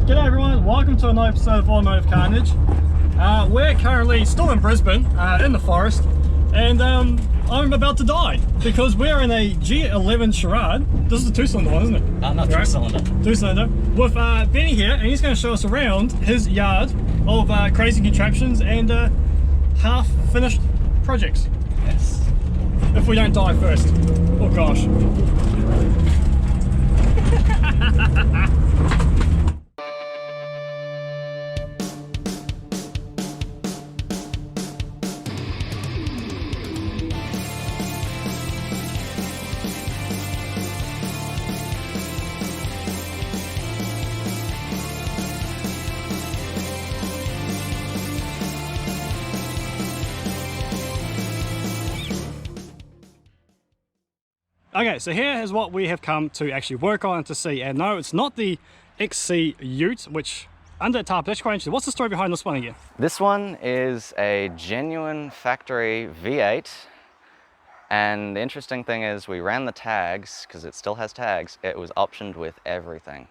G'day everyone, welcome to another episode of Automotive Carnage. We're currently still in Brisbane, in the forest, and I'm about to die because we're in a G11 Charade. This is the 2-cylinder one, isn't it? Not 2-cylinder. 2-cylinder. With Benny here, and he's going to show us around his yard of crazy contraptions and half-finished projects. Yes. If we don't die first. Oh gosh. Okay, so here is what we have come to actually work on and to see. And no, it's not the XC Ute, which under the tarp, that's quite interesting. What's the story behind this one again? This one is a genuine factory V8. And the interesting thing is we ran the tags, because it still has tags, it was optioned with everything.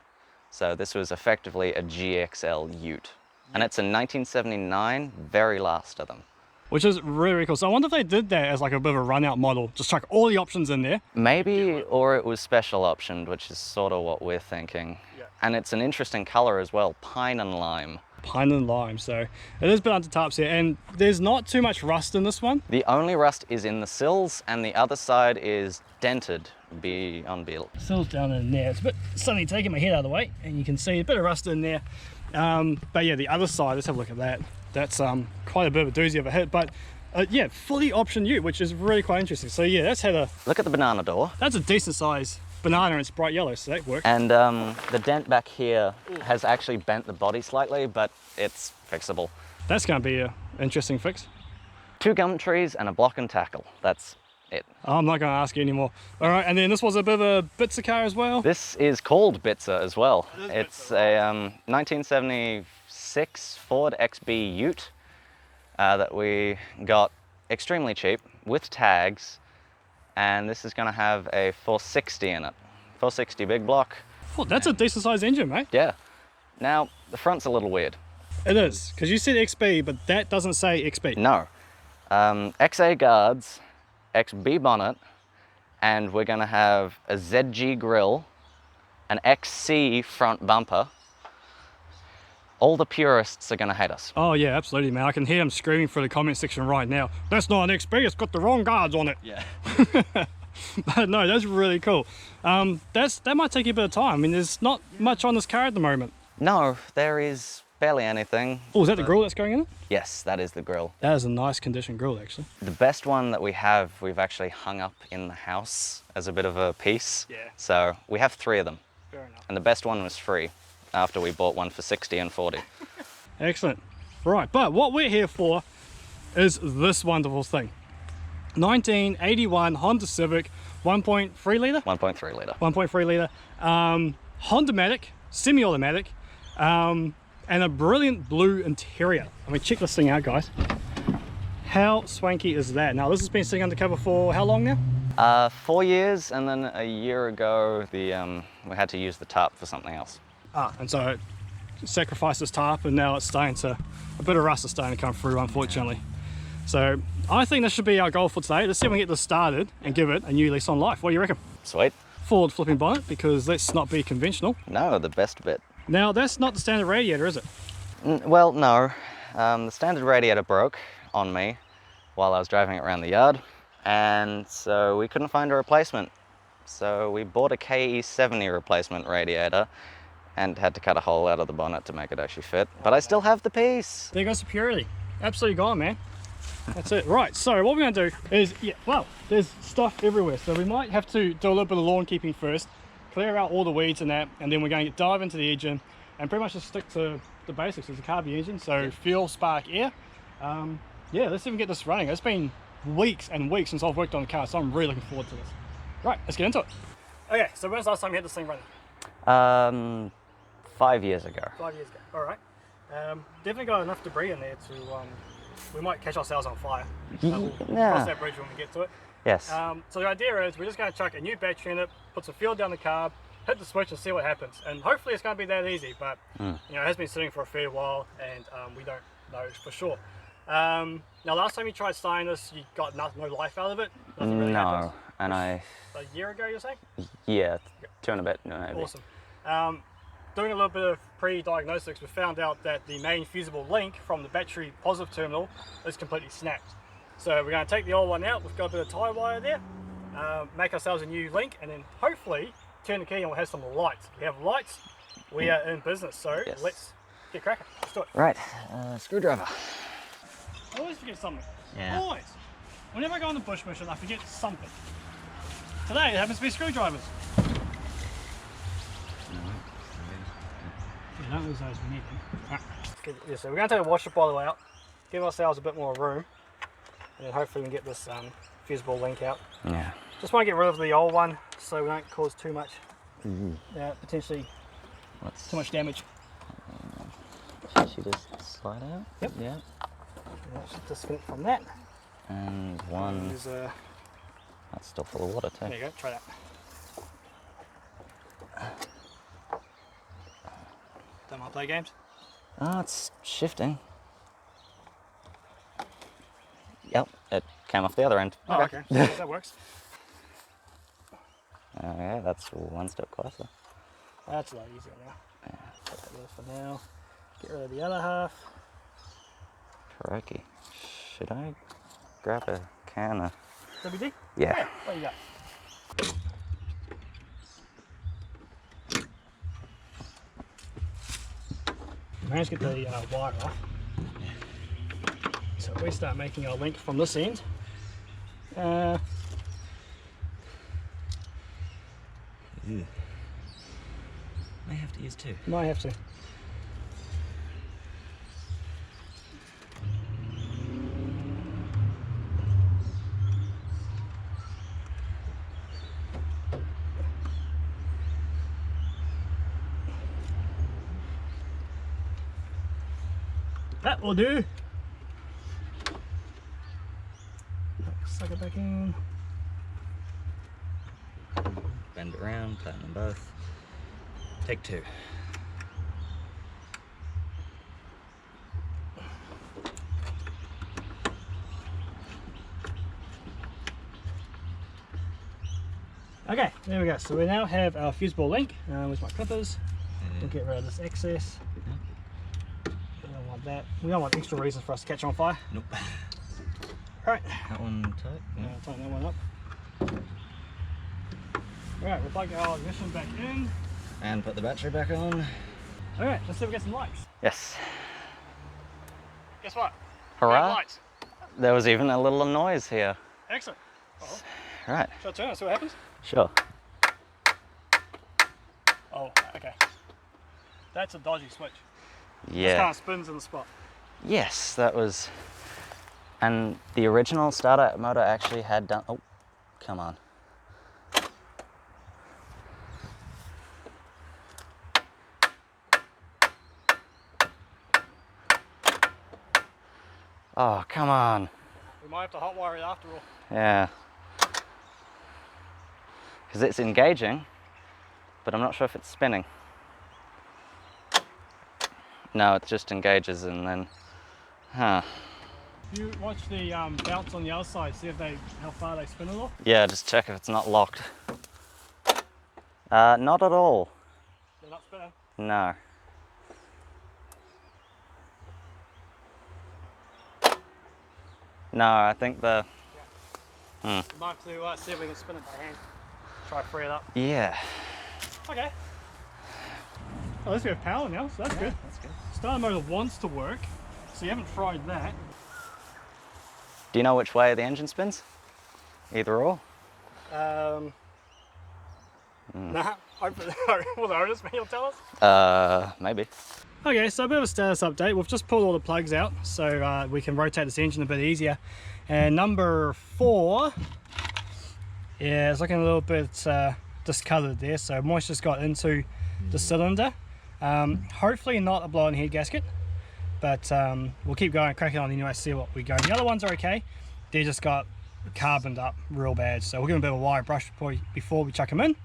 So this was effectively a GXL Ute. And it's a 1979, very last of them. Which is really, really cool. So I wonder if they did that as like a bit of a run-out model, just chuck all the options in there. Maybe, or it was special optioned, which is sort of what we're thinking. Yeah. And it's an interesting color as well, pine and lime. Pine and lime, so it is a bit under tarps here, and there's not too much rust in this one. The only rust is in the sills, and the other side is dented on build. Sills down in there. It's a bit suddenly taking my head out of the way, and you can see a bit of rust in there. But yeah, the other side, let's have a look at that. That's quite a bit of a doozy of a hit, but yeah, fully optioned Ute, which is really quite interesting. So yeah, that's had a look at the banana door. That's a decent size banana, and it's bright yellow, so that works. And the dent back here has actually bent the body slightly, but it's fixable. That's going to be an interesting fix. 2 gum trees and a block and tackle. That's it. I'm not going to ask you anymore. All right, and then this was a bit of a Bitzer car as well. This is called Bitzer as well. It's a 1976 Ford XB Ute that we got extremely cheap with tags, and this is going to have a 460 in it. 460 big block. Oh, that's a decent sized engine, mate. Yeah. Now, the front's a little weird. It is, because you said XB, but that doesn't say XB. No. XA guards, XB bonnet, and we're going to have a ZG grille, an XC front bumper. All the purists are going to hate us. Oh yeah, absolutely, man. I can hear them screaming through the comment section right now. That's not an XB, it's got the wrong guards on it. Yeah. But no, that's really cool. That might take you a bit of time. I mean, there's not much on this car at the moment. No, there is barely anything. Oh, is that the grille that's going in it? Yes, that is the grille. That is a nice condition grille, actually. The best one that we have, we've actually hung up in the house as a bit of a piece. Yeah. So we have 3 of them. Fair enough. And the best one was free after we bought one for 60 and 40. Excellent. Right, but what we're here for is this wonderful thing. 1981 Honda Civic 1.3 litre? 1.3 litre. 1.3 litre. Honda-matic, semi-automatic, and a brilliant blue interior. I mean, check this thing out, guys. How swanky is that? Now, this has been sitting undercover for how long now? 4 years, and then a year ago, we had to use the tarp for something else. And so it sacrificed this tarp, and now it's starting to, a bit of rust is starting to come through, unfortunately. So I think this should be our goal for today. Let's see if we can get this started and give it a new lease on life. What do you reckon? Sweet. Forward flipping bonnet, because let's not be conventional. No, the best bit. Now, that's not the standard radiator, is it? Well, no. The standard radiator broke on me while I was driving it around the yard, and so we couldn't find a replacement. So we bought a KE70 replacement radiator and had to cut a hole out of the bonnet to make it actually fit. But I still have the piece. There goes security. Absolutely gone, man. That's it. Right, so what we're going to do is, yeah, well, there's stuff everywhere. So we might have to do a little bit of lawn keeping first, clear out all the weeds and that, and then we're going to dive into the engine and pretty much just stick to the basics. It's a carby engine, so fuel, spark, air. Yeah, let's see if we can get this running. It's been weeks and weeks since I've worked on the car, so I'm really looking forward to this. Right, let's get into it. Okay, so when's the last time you had this thing running? 5 years ago. 5 years ago, all right. Definitely got enough debris in there to, we might catch ourselves on fire. We'll cross that bridge when we get to it. Yes. So the idea is we're just going to chuck a new battery in it, put some fuel down the carb, hit the switch and see what happens. And hopefully it's going to be that easy, but you know, it has been sitting for a fair while, and we don't know for sure. Now, last time you tried starting this, you got no life out of it? Nothing really happened? And a year ago, you're saying? Yeah, 2 and a bit, maybe. Awesome. Doing a little bit of pre-diagnostics, we found out that the main fusible link from the battery positive terminal is completely snapped. So we're going to take the old one out, we've got a bit of tie wire there, make ourselves a new link, and then hopefully turn the key and we'll have some lights. If we have lights, we are in business, so let's get cracking. Let's do it. Right, screwdriver. I always forget something. Yeah. Always. Whenever I go on the bush mission, I forget something. Today it happens to be screwdrivers. Yeah, don't lose those, we need them. Right. Yeah, so we're going to take the washer bottle out, give ourselves a bit more room, and then hopefully we can get this fusible link out. Yeah. Just want to get rid of the old one so we don't cause too much, potentially too much damage. Should she just slide out? Yep. Yeah. Just disconnect from that. And one. There's that's still full of water too. There you go, try that. Don't want to play games? Oh, it's shifting. Yep, it came off the other end. Oh, okay. That works. Okay, that's one step closer. That's a lot easier now. Put that there for now. Get rid of the other half. Crikey. Should I grab a can of... WD? Yeah. What do you got? Managed to get the wire off. So we start making our link from this end. May have to use two. Might have to. That will do. Suck it back in. Bend it around, tighten them both. Take two. Okay, there we go. So we now have our fusible link with my clippers. We'll get rid of this excess. We don't want that. We don't want extra reasons for us to catch on fire. Nope. Right. That one tight. Yeah. Tighten that one up. Alright, we'll plug our ignition back in. And put the battery back on. Alright, let's see if we get some lights. Yes. Guess what? Hurrah. Lights. There was even a little noise here. Excellent. Oh. Right. Shall I turn it, see what happens? Sure. Oh, okay. That's a dodgy switch. Yeah. It kind of spins in the spot. Yes, that was... And the original starter motor actually had done... Oh, come on. Oh, come on. We might have to hotwire it after all. Yeah. Because it's engaging, but I'm not sure if it's spinning. No, it just engages and then... Huh. You watch the belts on the other side, see if how far they spin it off? Yeah, just check if it's not locked. Not at all. They're not spinning? No. No, I think the... Might have to see if we can spin it by hand. Try to free it up. Yeah. Okay. Oh, at least we have power now, so that's good. That's good. Starter motor wants to work, so you haven't fried that. Do you know which way the engine spins? Either or? Nah, will the owner's manual tell us? Maybe. Okay, so a bit of a status update. We've just pulled all the plugs out so we can rotate this engine a bit easier. And number 4, yeah, it's looking a little bit discoloured there, so moisture's got into the cylinder. Hopefully not a blown head gasket, but we'll keep going, cracking on anyway, see what we go. The other ones are okay, they just got carboned up real bad, so we'll give them a bit of a wire brush before we chuck them in.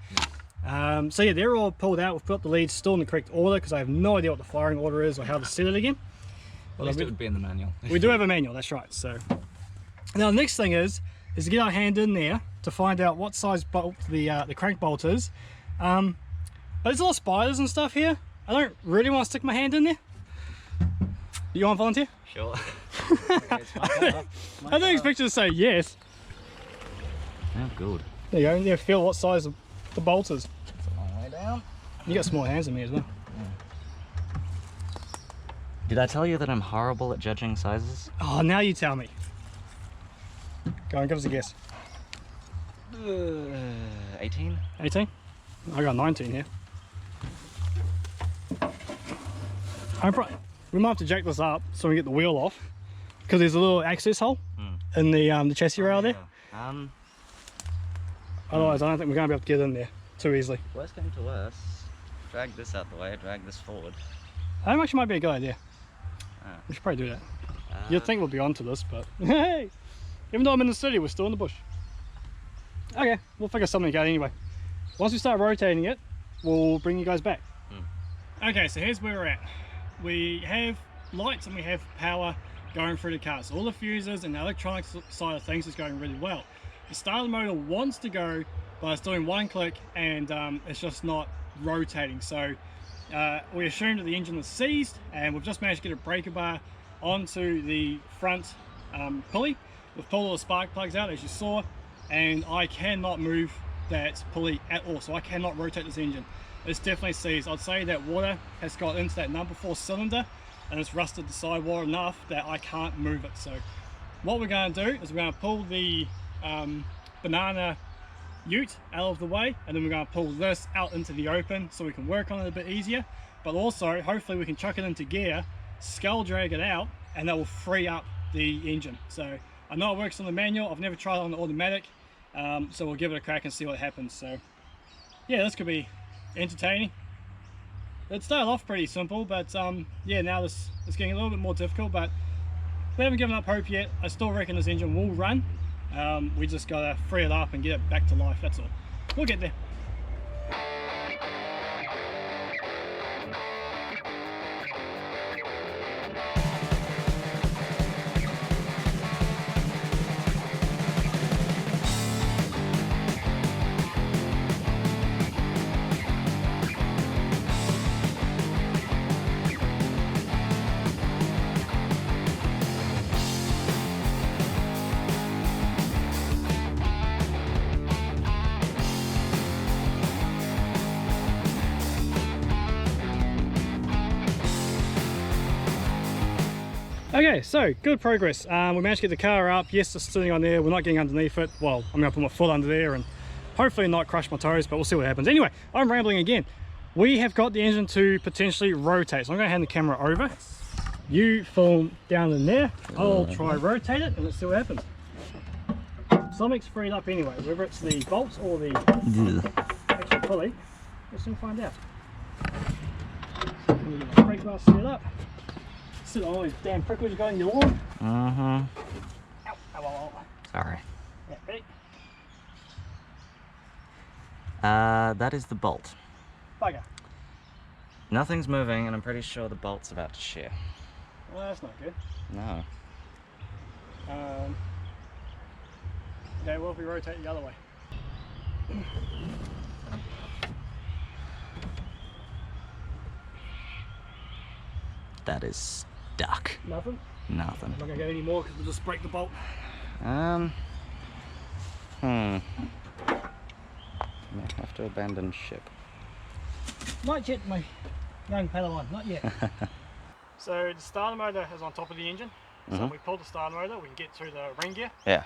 So yeah, they're all pulled out. We've put the leads still in the correct order because I have no idea what the firing order is or how to set it again. At least it would be in the manual. We do have a manual, that's right. So now the next thing is to get our hand in there to find out what size bolt the crank bolt is. But there's a lot of spiders and stuff here. I don't really want to stick my hand in there. You want to volunteer? Sure. I didn't expect you to say yes. Oh, good. There you go. You feel what size the bolt is. It's a long way down. You got smaller hands than me as well. Did I tell you that I'm horrible at judging sizes? Oh, now you tell me. Go on, give us a guess. 18? 18? I got 19 here. We might have to jack this up so we get the wheel off, because there's a little access hole in the chassis rail there. Otherwise, I don't think we're going to be able to get in there too easily. Worst came to worst, drag this out the way, drag this forward. That actually might be a good idea. Ah. We should probably do that. You'd think we'll be onto this, but hey, even though I'm in the city, we're still in the bush. Okay, we'll figure something out anyway. Once we start rotating it, we'll bring you guys back. Okay, so here's where we're at. We have lights and we have power going through the car. So all the fuses and the electronics side of things is going really well. The starter motor wants to go, but it's doing one click and it's just not rotating. So we assumed that the engine was seized, and we've just managed to get a breaker bar onto the front pulley. We've pulled all the spark plugs out, as you saw, and I cannot move that pulley at all, so I cannot rotate this engine. It's definitely seized. I'd say that water has got into that number 4 cylinder and it's rusted the sidewall enough that I can't move it. So what we're going to do is we're going to pull the banana ute out of the way, and then we're going to pull this out into the open so we can work on it a bit easier, but also hopefully we can chuck it into gear, skull drag it out, and that will free up the engine. So I know it works on the manual, I've never tried it on the automatic, so we'll give it a crack and see what happens. So yeah, this could be entertaining. It started off pretty simple, but yeah, now this is getting a little bit more difficult, but we haven't given up hope yet. I still reckon this engine will run. We just gotta free it up and get it back to life, that's all. We'll get there. Okay, so good progress. We managed to get the car up. Yes, it's sitting on there. We're not getting underneath it. Well, I'm going to put my foot under there and hopefully not crush my toes, but we'll see what happens. Anyway, I'm rambling again. We have got the engine to potentially rotate, so I'm going to hand the camera over. You film down in there. I'll try rotate it and let's see what happens. Something's freed up anyway, whether it's the bolts or the actual pulley. Let's soon find out. So I'm going to get my brake bar set up. Sit on all these damn prickles you got in your lawn. Ow, ow, ow. Sorry. Yeah, ready? That is the bolt. Bugger. Nothing's moving, and I'm pretty sure the bolt's about to shear. Well, that's not good. No. Okay, well, if we rotate the other way. That is stuck. Nothing? Nothing. I'm not going to get any more because we'll just break the bolt. May have to abandon ship. Not yet, my young Padawan, not yet. So the starter motor is on top of the engine. So if we pull the starter motor, we can get through the ring gear. Yeah.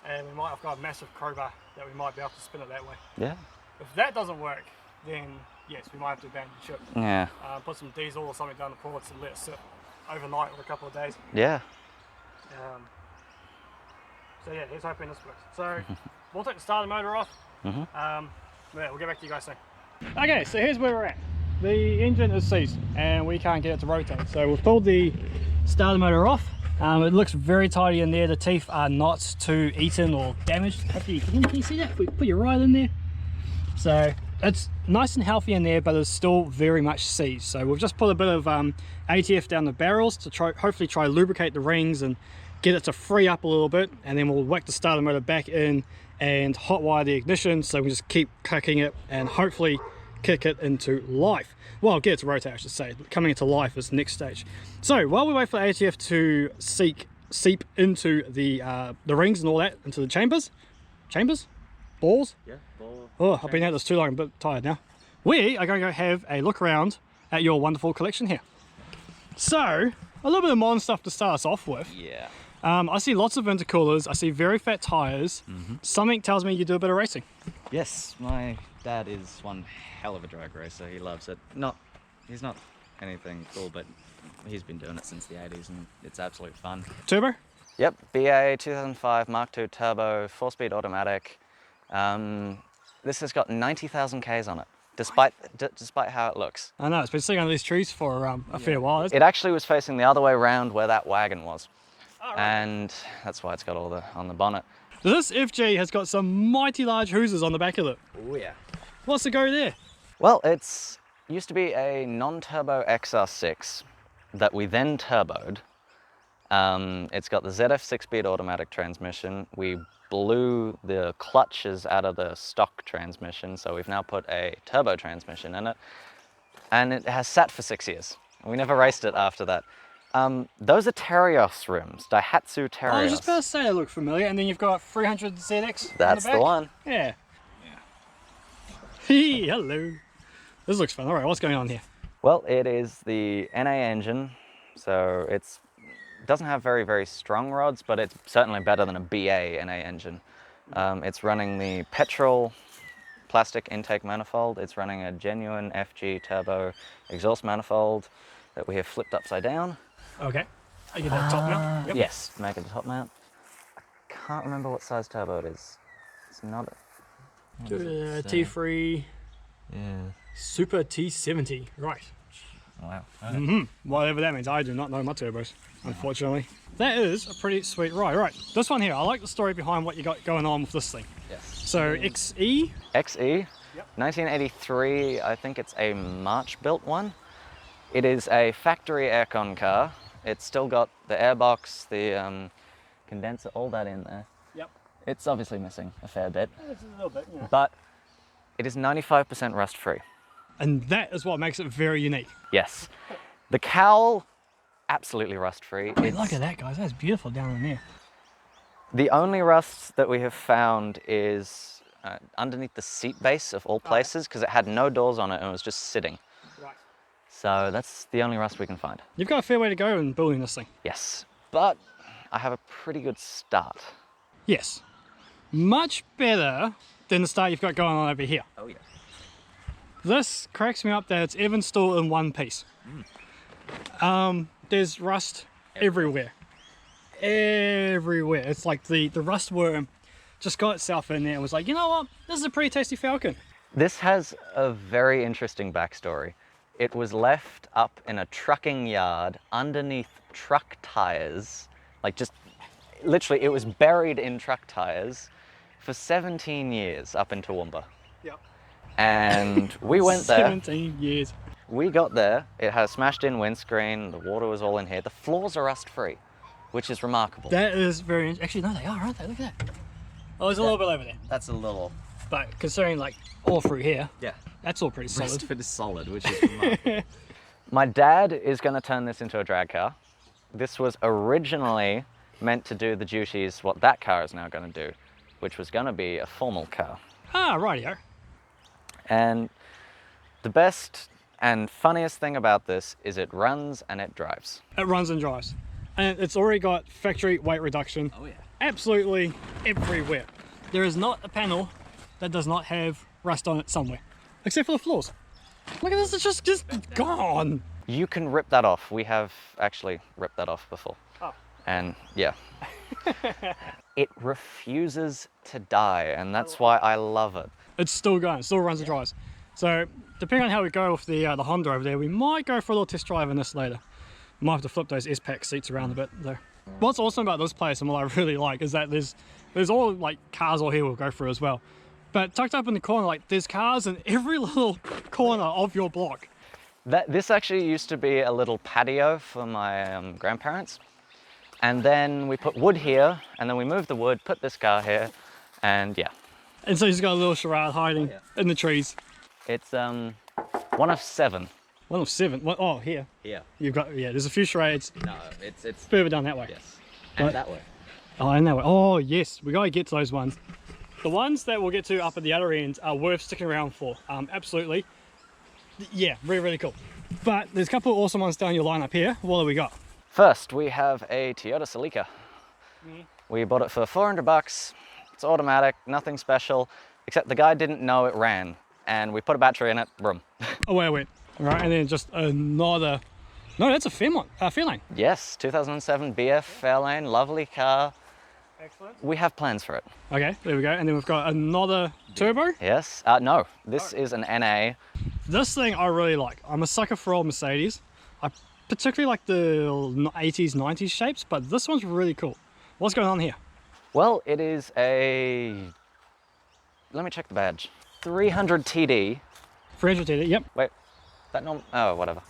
And we might have got a massive crowbar that we might be able to spin it that way. Yeah. If that doesn't work, then yes, we might have to abandon the ship. Yeah. Put some diesel or something down the ports and let it sit overnight or a couple of days. Yeah. So yeah, here's hoping this works. So we'll take the starter motor off. Yeah, we'll get back to you guys soon. Okay, so here's where we're at. The engine is seized and we can't get it to rotate. So we've pulled the starter motor off. It looks very tidy in there. The teeth are not too eaten or damaged. Can you see that? If we put your right in there. So it's nice and healthy in there, but it's still very much seized. So we've just put a bit of ATF down the barrels to hopefully try lubricate the rings and get it to free up a little bit, and then we'll whack the starter motor back in and hotwire the ignition, so we just keep clicking it and hopefully kick it into life. Well, get it to rotate, I should say. Coming into life is the next stage. So while we wait for the ATF to seep into the rings and all that, into the chambers, balls. Yeah, ball. Oh, I've been at this too long, I'm a bit tired now. We are going to go have a look around at your wonderful collection here. So, a little bit of modern stuff to start us off with. Yeah. I see lots of intercoolers, I see very fat tires. Something tells me you do a bit of racing. Yes, my dad is one hell of a drag racer. He loves it. He's not anything cool, but he's been doing it since the 80s and it's absolute fun. Turbo? Yep, BA 2005 Mark II turbo, 4-speed automatic. This has got 90,000 Ks on it, despite how it looks. I know, it's been sitting under these trees for a fair while. It actually was facing the other way around where that wagon was. Oh, right. And that's why it's got all on the bonnet. This FG has got some mighty large hoosers on the back of it. Oh yeah. What's the go there? Well, it's used to be a non-turbo XR6 that we then turboed. It's got the ZF 6-speed automatic transmission. We blew the clutches out of the stock transmission, so we've now put a turbo transmission in it. And it has sat for 6 years. We never raced it after that. Those are Terios rims, Daihatsu Terios. I was just about to say they look familiar, and then you've got 300 ZX. That's on the the one. Yeah. Hey, hello. This looks fun. All right, what's going on here? Well, it is the NA engine, so it doesn't have very, very strong rods, but it's certainly better than a BA NA engine. It's running the petrol plastic intake manifold. It's running a genuine FG turbo exhaust manifold that we have flipped upside down. Okay. I get that top mount. Yep. Yes, make it a top mount. I can't remember what size turbo it is. It's not T3 Yeah. Super T70. Right. Wow. Whatever that means. I do not know my turbos, unfortunately. That is a pretty sweet ride. Right. This one here, I like the story behind what you got going on with this thing. Yes. So XE. XE, 1983, I think it's a March built one. It is a factory aircon car. It's still got the airbox, the condenser, all that in there. Yep. It's obviously missing a fair bit, It's a little bit, yeah. but it is 95% rust free. And that is what makes it very unique. Yes. The cowl, absolutely rust free. Hey, look at that, guys. That's beautiful down in there. The only rust that we have found is underneath the seat base of all places, because it had no doors on it and it was just sitting. Right. So that's the only rust we can find. You've got a fair way to go in building this thing. Yes, but I have a pretty good start. Yes. Much better than the start you've got going on over here. Oh yeah. This cracks me up that it's even still in one piece. There's rust everywhere. Everywhere. It's like the rust worm just got itself in there and was like, you know what? This is a pretty tasty Falcon. This has a very interesting backstory. It was left up in a trucking yard underneath truck tires, like just literally it was buried in truck tires for 17 years up in Toowoomba. Yep. And we went there. 17 years. We got there, it had a smashed in windscreen, the water was all in here. The floors are rust free, which is remarkable. That is very, actually no they are, aren't they? Look at that. Oh, there's a little bit over there. That's a little... But considering like all through here, Yeah. that's all pretty solid. Rest of it is solid, which is remarkable. My dad is going to turn this into a drag car. This was originally meant to do the duties what that car is now going to do, which was going to be a formal car. Ah, rightio. And the best and funniest thing about this is it runs and it drives. It runs and drives. And it's already got factory weight reduction. Oh yeah. Absolutely everywhere. There is not a panel that does not have rust on it somewhere, except for the floors. Look at this, it's just gone. You can rip that off. We have actually ripped that off before. Oh. And yeah. It refuses to die, and that's why I love it. It's still going, it still runs and drives. So depending on how we go with the Honda over there, we might go for a little test drive in this later. Might have to flip those S-Pack seats around a bit though. What's awesome about this place and what I really like is that there's all like cars all here we'll go through as well. But tucked up in the corner, like there's cars in every little corner of your block. This actually used to be a little patio for my grandparents. And then we put wood here, and then we moved the wood, put this car here, and yeah. And so he's got a little charade hiding in the trees. It's one of 7. One of 7. Oh, here. Yeah. You've got, yeah, there's a few charades No, it's further down that way. yes. And Right. that way. Oh, and that way. Oh, yes. We got to get to those ones. The ones that we'll get to up at the other end are worth sticking around for. Absolutely. Yeah, really, really cool. But there's a couple of awesome ones down your lineup here. What do we got? First, we have a Toyota Celica. We bought it for 400 bucks. It's automatic, nothing special, except the guy didn't know it ran. And we put a battery in it, boom. Away I went. All right, and then just another. No, that's a Fairlane. Yes, 2007 BF Fairlane, lovely car. Excellent. We have plans for it. Okay, there we go. And then we've got another turbo. Yes, no, this is an NA. This thing I really like. I'm a sucker for old Mercedes. I particularly like the 80s, 90s shapes, but this one's really cool. What's going on here? Well, it is a, let me check the badge. 300 TD. 300 TD, yep. Wait, that oh, whatever.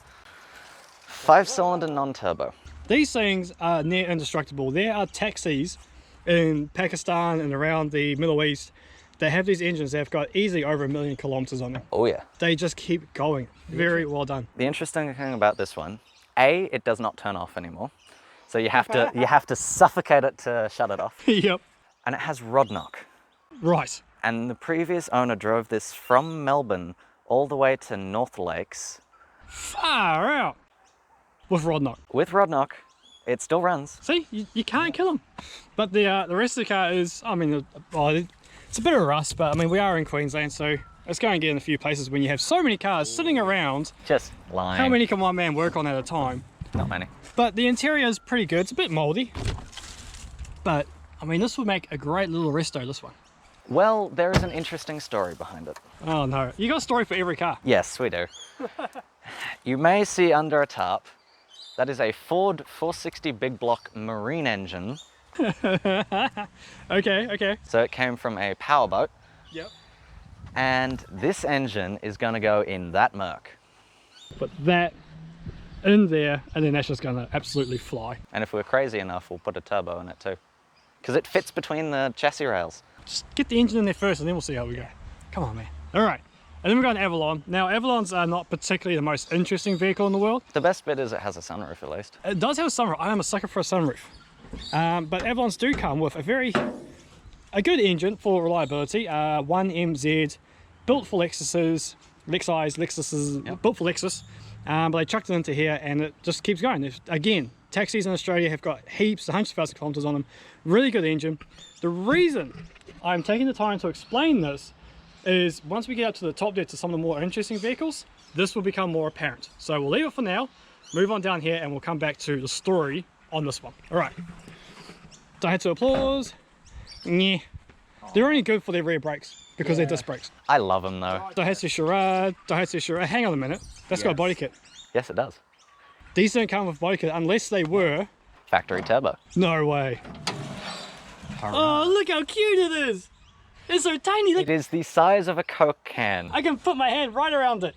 5-cylinder non-turbo. These things are near indestructible. There are taxis in Pakistan and around the Middle East that have these engines that have got easily over 1 million kilometers on them. Oh yeah. They just keep going. Very well done. The interesting thing about this one, A, it does not turn off anymore. So you have to suffocate it to shut it off. Yep. And it has rod knock. Right. And the previous owner drove this from Melbourne all the way to North Lakes. Far out. With rod knock. With rod knock, it still runs. See, you can't kill them. But the rest of the car is, I mean, it's a bit of rust, but I mean, we are in Queensland, so it's going to get in a few places when you have so many cars sitting around. Just lying. How many can one man work on at a time? Not many. But the interior is pretty good. It's a bit moldy. But, I mean, this would make a great little resto, this one. Well, there is an interesting story behind it. Oh no, you got a story for every car. Yes, we do. You may see under a tarp, that is a Ford 460 big block marine engine. Okay. So it came from a powerboat. Yep. And this engine is gonna go in that Merc. Put that in there, and then that's just gonna absolutely fly. And if we're crazy enough, we'll put a turbo in it too. Because it fits between the chassis rails. Just get the engine in there first, and then we'll see how we go. Come on, man. All right. And then we've got an Avalon. Now, Avalons are not particularly the most interesting vehicle in the world. The best bit is it has a sunroof at least. It does have a sunroof. I am a sucker for a sunroof. But Avalons do come with a good engine for reliability. 1MZ, built for Lexuses, Yep. built for Lexus. But they chucked it into here, and it just keeps going. Again, taxis in Australia have got heaps, hundreds of thousands of kilometers on them. Really good engine. The reason I'm taking the time to explain this is once we get up to the top there to some of the more interesting vehicles, this will become more apparent. So we'll leave it for now, move on down here, and we'll come back to the story on this one. All right. Daihatsu Applause. Yeah. They're only good for their rear brakes because they're disc brakes. I love them though. Daihatsu Charade. Hang on a minute. That's got a body kit. Yes, it does. These don't come with body kit unless they were. Factory turbo. No way. Oh, look how cute it is. It's so tiny. It is the size of a Coke can. I can put my hand right around it.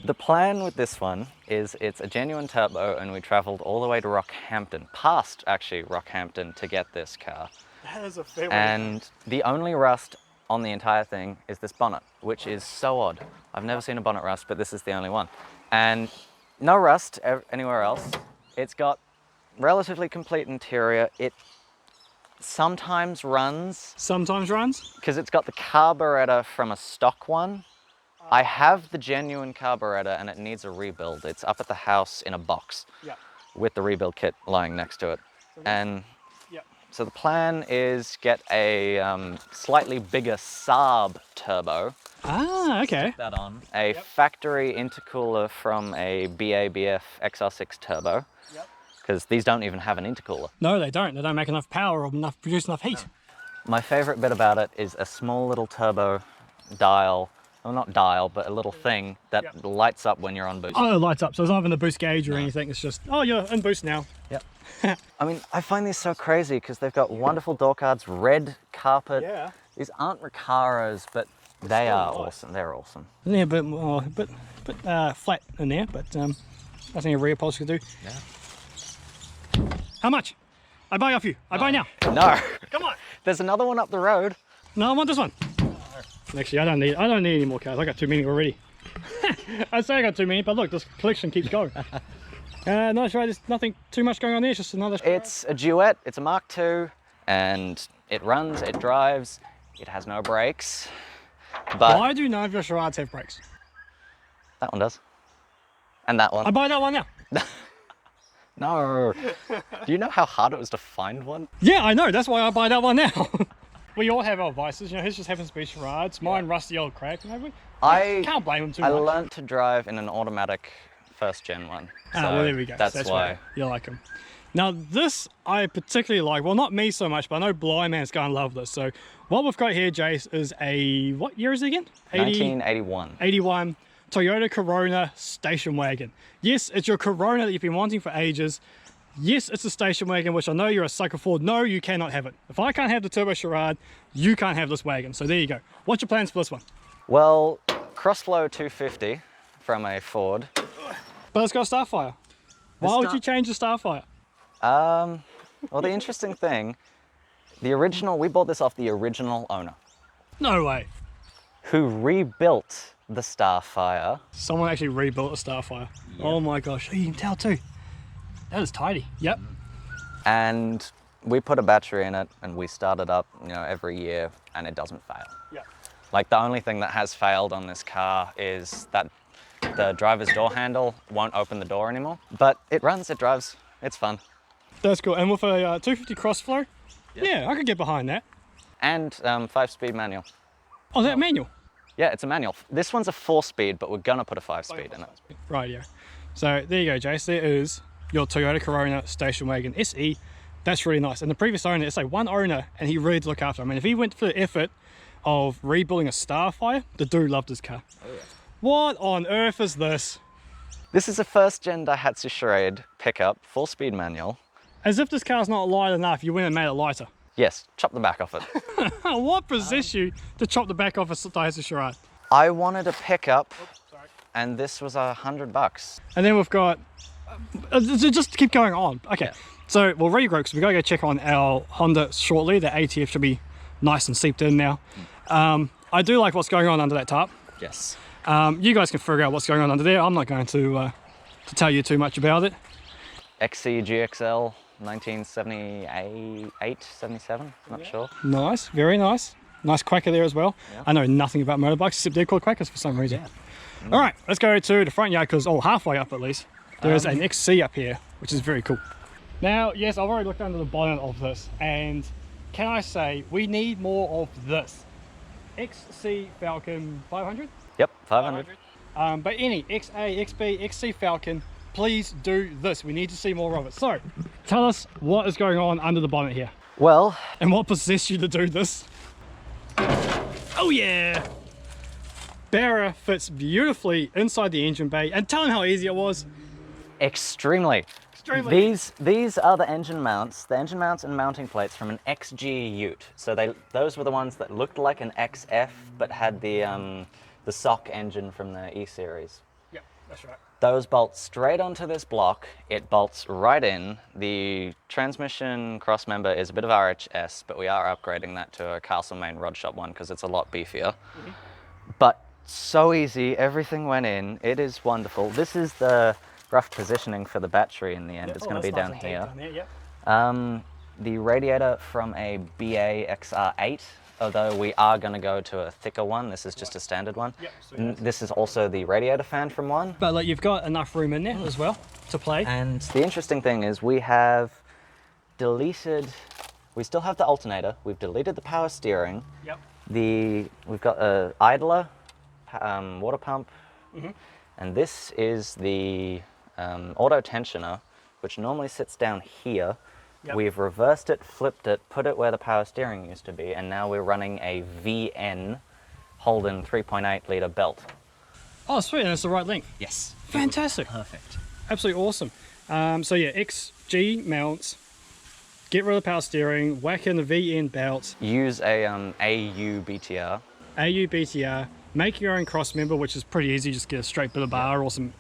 The plan with this one is it's a genuine turbo, and we traveled all the way to Rockhampton, past actually Rockhampton, to get this car. That is a fair one. And the only rust on the entire thing is this bonnet, which is so odd. I've never seen a bonnet rust, but this is the only one. And no rust anywhere else. It's got relatively complete interior. It sometimes runs. Sometimes runs? Because it's got the carburetor from a stock one. I have the genuine carburetor and it needs a rebuild. It's up at the house in a box with the rebuild kit lying next to it. And so the plan is get a slightly bigger Saab turbo. Ah, okay. That on. A factory intercooler from a BABF XR6 turbo. Because these don't even have an intercooler. No, they don't. They don't make enough power or produce enough heat. My favorite bit about it is a small little turbo dial, well not dial, but a little thing that lights up when you're on boost. Oh, it lights up. So it's not even a boost gauge or anything. It's just, oh, you're in boost now. Yep. I mean, I find these so crazy because they've got wonderful door cards, red carpet. Yeah. These aren't Recaros, but they are awesome. They're awesome. Yeah, a bit flat in there, but nothing a rear upholstery could do. Yeah. How much? I buy off you. I buy now. No. Come on. There's another one up the road. No, I want this one. Actually, I don't need any more cars. I got too many already. I say I got too many, but look, this collection keeps going. Not sure. There's nothing too much going on there. It's just another. It's a Duet. It's a Mark II, and it runs. It drives. It has no brakes. But why do none of your charades have brakes? that one does, and that one. I buy that one now. No. Do you know how hard it was to find one? Yeah, I know. That's why I buy that one now. We all have our vices. You know, his just happens to be charades. Mine, rusty old crack. You know, I can't blame him too much. I learned to drive in an automatic first-gen one. So well, there we go. That's why you like them. Now, this I particularly like. Well, not me so much, but I know Blind Man's going to love this. So, what we've got here, Jace, is a, what year is it again? 1981. 81 Toyota Corona station wagon. Yes, it's your Corona that you've been wanting for ages. Yes, it's a station wagon, which I know you're a sucker for. No, you cannot have it. If I can't have the Turbo Charade, you can't have this wagon. So there you go. What's your plans for this one? Well, Crossflow 250 from a Ford. But it's got a Starfire. Why would you change the Starfire? Well, the interesting thing, we bought this off the original owner, No way. who rebuilt the Starfire. Someone actually rebuilt a Starfire. Yep. Oh my gosh, you can tell too. That is tidy. Yep. And we put a battery in it and we start it up, every year, and it doesn't fail. Yeah. Like, the only thing that has failed on this car is that the driver's door handle won't open the door anymore. But it runs, it drives, it's fun. That's cool. And with a 250 Crossflow, yeah, I could get behind that. And 5-speed manual. Oh, is that manual? Yeah, it's a manual. This one's a 4-speed, but we're gonna put a 5-speed in it. Right, yeah. So there you go, Jace. There is your Toyota Corona station wagon SE. That's really nice. And the previous owner, it's like one owner, and he really did look after him. I mean, if he went for the effort of rebuilding a Starfire, the dude loved his car. Oh, yeah. What on earth is this? This is a first-gen Daihatsu Charade pickup, 4-speed manual. As if this car's not light enough, you went and made it lighter. Yes, chop the back off it. What possessed you to chop the back off a Daihatsu Charade? I wanted a pickup, and this was $100. And then we've got, just keep going on. Okay, so we'll regroup because we've got to go check on our Honda shortly. The ATF should be nice and seeped in now. I do like what's going on under that tarp. Yes. You guys can figure out what's going on under there. I'm not going to tell you too much about it. XC GXL. 1978, 77, not sure. Nice, very nice. Nice quacker there as well. Yeah. I know nothing about motorbikes except they're called quackers for some reason. Yeah. All right, let's go to the front yard because, halfway up at least, there is an XC up here, which is very cool. Now, yes, I've already looked under the bonnet of this, and can I say, we need more of this. XC Falcon 500? Yep, 500. But any XA, XB, XC Falcon, please do this. We need to see more of it. So, tell us what is going on under the bonnet here. Well, and what possessed you to do this? Oh yeah! Bearer fits beautifully inside the engine bay. And tell them how easy it was. Extremely. These are the engine mounts and mounting plates from an XG Ute. So those were the ones that looked like an XF but had the SOC engine from the E series. Yeah, that's right. Those bolt straight onto this block. It bolts right in. The transmission cross member is a bit of RHS, but we are upgrading that to a Castlemaine rod shop one because it's a lot beefier. Mm-hmm. But so easy, everything went in. It is wonderful. This is the rough positioning for the battery in the end. It's going to be down here. The radiator from a BA XR8. Although we are going to go to a thicker one. This is just a standard one. Yep, this is also the radiator fan from one. But like, you've got enough room in there as well to play. And the interesting thing is we have deleted, we still have the alternator. We've deleted the power steering. Yep. We've got a idler, water pump. Mm-hmm. And this is the auto tensioner, which normally sits down here. Yep. We've reversed it, flipped it, put it where the power steering used to be, and now we're running a VN Holden 3.8 litre belt. Oh, sweet, and it's the right length. Yes. Fantastic. Perfect. Absolutely awesome. So yeah, XG mounts, get rid of the power steering, whack in the VN belt, Use a AU BTR. AU BTR, make your own cross member, which is pretty easy. Just get a straight bit of bar or some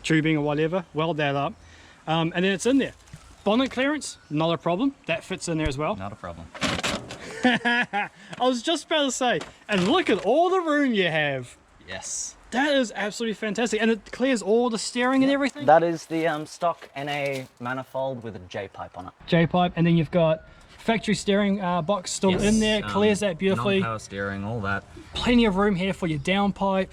tubing or whatever, weld that up, and then it's in there. Bonnet clearance, not a problem. That fits in there as well. Not a problem. I was just about to say, and look at all the room you have. Yes. That is absolutely fantastic, and it clears all the steering and everything. That is the stock NA manifold with a J-pipe on it. J-pipe, and then you've got factory steering box still in there, clears that beautifully. Non-power steering, all that. Plenty of room here for your downpipe.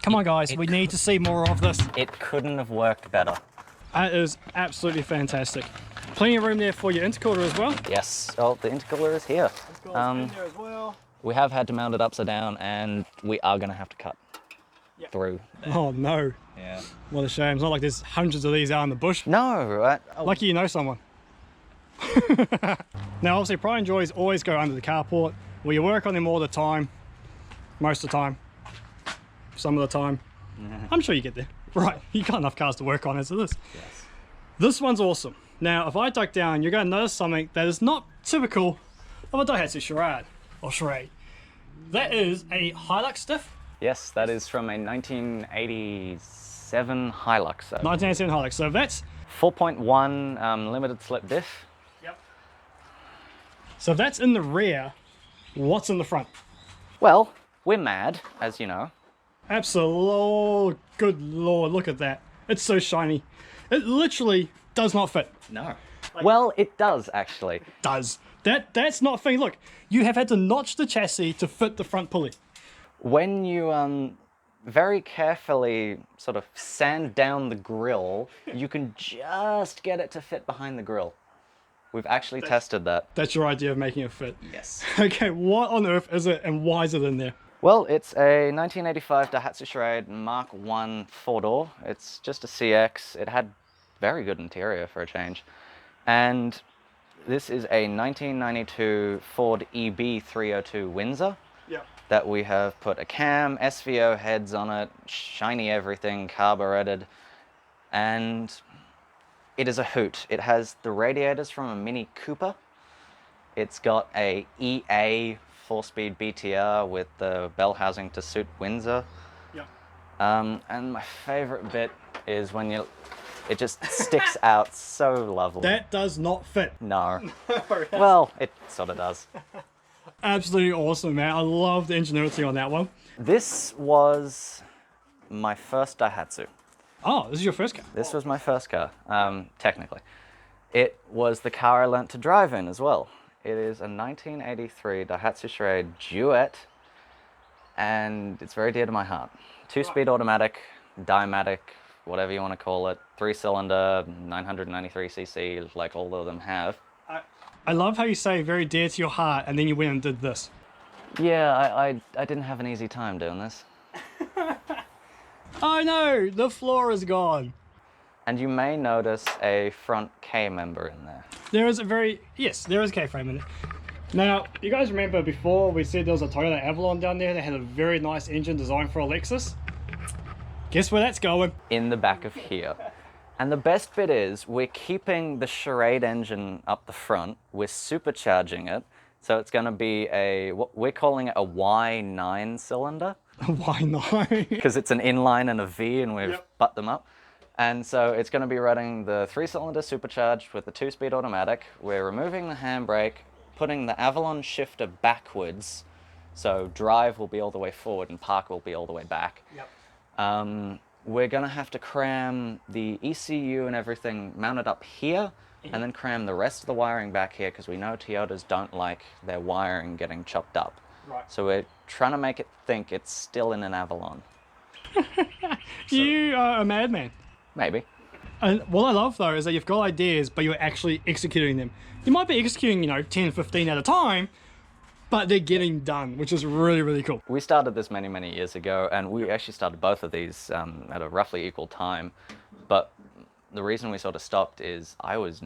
Come on guys, we need to see more of this. It couldn't have worked better. That is absolutely fantastic. Plenty of room there for your intercooler as well. Yes. Oh, the intercooler is here. In there as well. We have had to mount it upside down, and we are going to have to cut through. Oh no, Yeah. what a shame. It's not like there's hundreds of these out in the bush. No, right? Lucky you know someone. Now obviously pride and joys always go under the carport. Well, you work on them all the time. Most of the time. Some of the time. I'm sure you get there. Right, you got enough cars to work on as it is. Yes. This one's awesome. Now, if I duck down, you're going to notice something that is not typical of a Daihatsu Charade, or Charade. That is a Hilux diff. Yes, that is from a 1987 Hilux. So 1987 Hilux. So that's 4.1 limited slip diff. so if that's in the rear, what's in the front? Well, we're mad, as you know. Absolute, good lord, look at that. It's so shiny. It literally does not fit. No. Well, it does actually. Does. That's not fitting. Look, you have had to notch the chassis to fit the front pulley. When you very carefully sort of sand down the grill, you can just get it to fit behind the grill. We've actually tested that. That's your idea of making it fit. Yes. Okay, what on earth is it and why is it in there? Well, it's a 1985 Daihatsu Charade Mark I 4-door. It's just a CX. It had very good interior for a change. And this is a 1992 Ford EB 302 Windsor that we have put a cam, SVO heads on it, shiny everything, carbureted, and it is a hoot. It has the radiators from a Mini Cooper. It's got a EA 4-speed BTR with the bell housing to suit Windsor. And my favorite bit is when it just sticks out so lovely. That does not fit. No. Well, it sort of does. Absolutely awesome, man. I love the ingenuity on that one. This was my first Daihatsu. Oh, this is your first car? This was my first car, technically. It was the car I learnt to drive in as well. It is a 1983 Daihatsu Charade Duet, and it's very dear to my heart. 2-speed automatic, Diamatic, whatever you want to call it, 3-cylinder, 993cc, like all of them have. I love how you say very dear to your heart, and then you went and did this. Yeah, I didn't have an easy time doing this. Oh no, the floor is gone. And you may notice a front K member in there. There is there is a K-frame in it. Now, you guys remember before we said there was a Toyota Avalon down there that had a very nice engine designed for a Lexus? Guess where that's going? In the back of here. And the best bit is we're keeping the Charade engine up the front. We're supercharging it. So it's going to be we're calling it a Y9 cylinder. Why not? Because it's an inline and a V and we've butt them up. And so it's going to be running the 3-cylinder supercharged with the 2-speed automatic. We're removing the handbrake, putting the Avalon shifter backwards. So drive will be all the way forward and park will be all the way back. We're going to have to cram the ECU and everything mounted up here and then cram the rest of the wiring back here because we know Toyotas don't like their wiring getting chopped up. So we're trying to make it think it's still in an Avalon. You are a madman. Maybe. And what I love though is that you've got ideas, but you're actually executing them. You might be executing, 10, 15 at a time, but they're getting done, which is really, really cool. We started this many, many years ago, and we actually started both of these at a roughly equal time. But the reason we sort of stopped is I was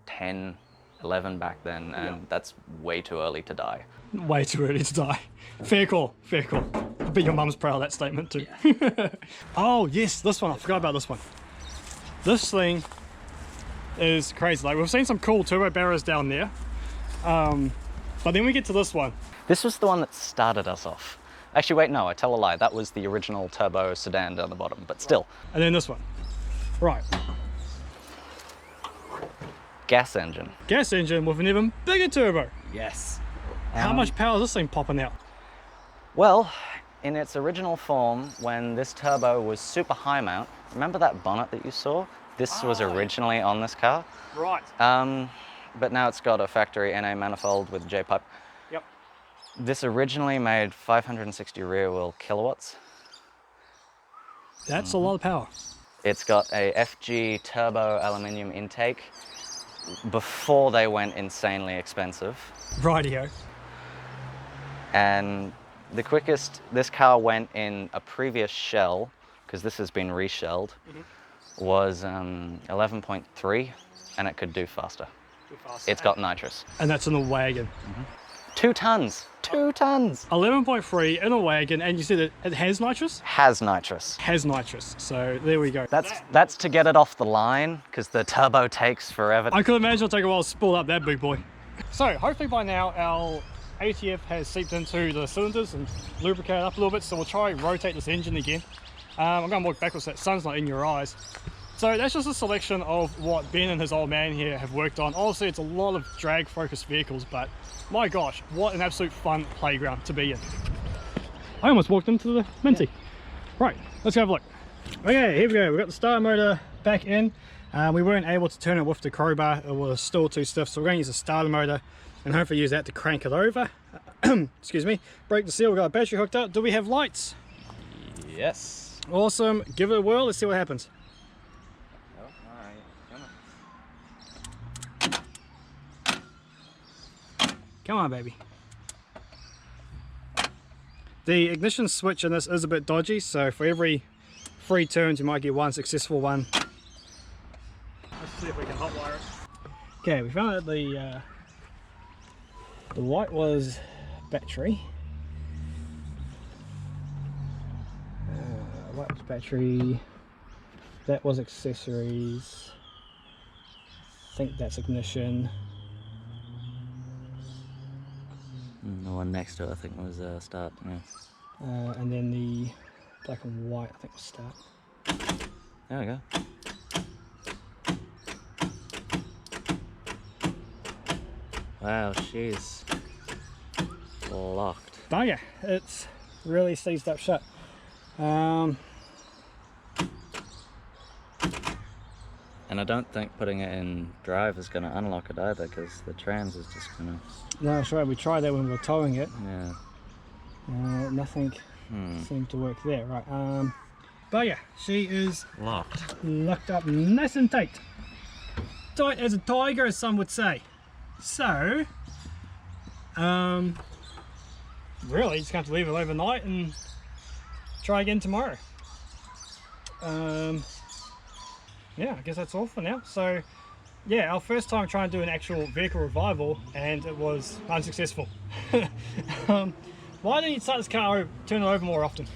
10, 11 back then, and that's way too early to die. Way too early to die. Fair call, fair call. I bet your mum's proud of that statement too. Oh yes, this one, I forgot about this one. This thing is crazy. Like we've seen some cool turbo barrows down there, but then we get to this one. This was the one that started us off. Actually, wait, no, I tell a lie. That was the original turbo sedan down the bottom, but still. And then this one. Right. Gas engine. Gas engine with an even bigger turbo. Yes. How much power is this thing popping out? Well, in its original form, when this turbo was super high mount, remember that bonnet that you saw? This was originally on this car. Right. But now it's got a factory NA manifold with J-pipe. Yep. This originally made 560 rear wheel kilowatts. That's a lot of power. It's got a FG turbo aluminium intake before they went insanely expensive. Rightio. And the quickest this car went in a previous shell, because this has been reshelled, was 11.3, and it could do faster. It's got nitrous. And that's in a wagon. 2 tons. 2 tons. 11.3 in a wagon, and you said it has nitrous? Has nitrous. Has nitrous. So there we go. That's to get it off the line, because the turbo takes forever. I could imagine it'll take a while to spool up that big boy. So hopefully by now our ATF has seeped into the cylinders and lubricated up a little bit, so we'll try and rotate this engine again. I'm going to walk backwards so that sun's not in your eyes. So that's just a selection of what Ben and his old man here have worked on. Obviously it's a lot of drag focused vehicles, but my gosh, what an absolute fun playground to be in. I almost walked into the Minty. Yeah. Right, let's go have a look. Okay, here we go. We've got the starter motor back in. We weren't able to turn it with the crowbar. It was still too stiff, so we're going to use the starter motor and hopefully use that to crank it over. Excuse me. Break the seal. We've got a battery hooked up. Do we have lights? Yes. Awesome. Give it a whirl. Let's see what happens. Come on, baby. The ignition switch in this is a bit dodgy, so for every 3 turns you might get 1 successful one. Let's see if we can hotwire it. Okay, we found that the light was battery. Light was battery. That was accessories. I think that's ignition. The one next to it I think was start, yeah. And then the black and white I think was start. There we go. Wow, she's locked. Bugger, it's really seized up shut. And I don't think putting it in drive is going to unlock it either, because the trans is just going to... No, that's right, we tried that when we were towing it. Yeah. Nothing seemed to work there. Right, but yeah, she is locked up nice and tight. Tight as a tiger, as some would say. So, really just going to leave it overnight and try again tomorrow. Yeah, I guess that's all for now. So yeah, our first time trying to do an actual vehicle revival, and it was unsuccessful. Why don't you start this car over, turn it over more often?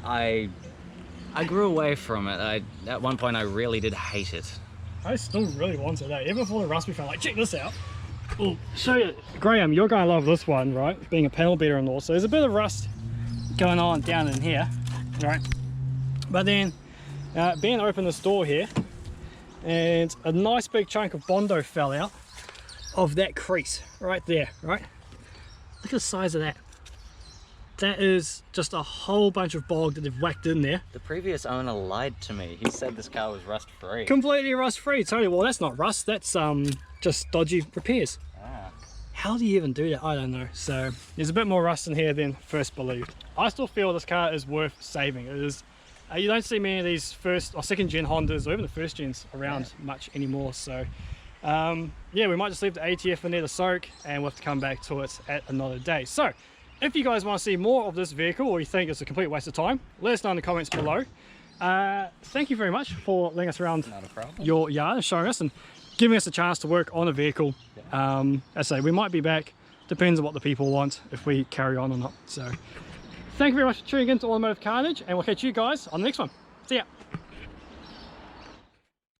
I grew away from it. At one point I really did hate it. I still really want it, even before the rust we found, like, check this out. I'll show you. Graham, you're going to love this one, right? Being a panel beater and all. So there's a bit of rust going on down in here, right? But then Ben opened this door here, and a nice big chunk of Bondo fell out of that crease right there, right? Look at the size of that. That is just a whole bunch of bog that they've whacked in there. The previous owner lied to me. He said this car was rust free. Completely rust free. Totally. Well, that's not rust, that's just dodgy repairs. How do you even do that? I don't know. So there's a bit more rust in here than first believed. I still feel this car is worth saving. It is. You don't see many of these first or second gen Hondas or even the first gens around much anymore. So yeah, we might just leave the ATF in there to soak, and we'll have to come back to it at another day. So if you guys want to see more of this vehicle, or you think it's a complete waste of time, let us know in the comments below. Thank you very much for letting us around your yard and showing us and giving us a chance to work on a vehicle. As I say, we might be back, depends on what the people want, if we carry on or not. So thank you very much for tuning in to Automotive Carnage, and we'll catch you guys on the next one. See ya.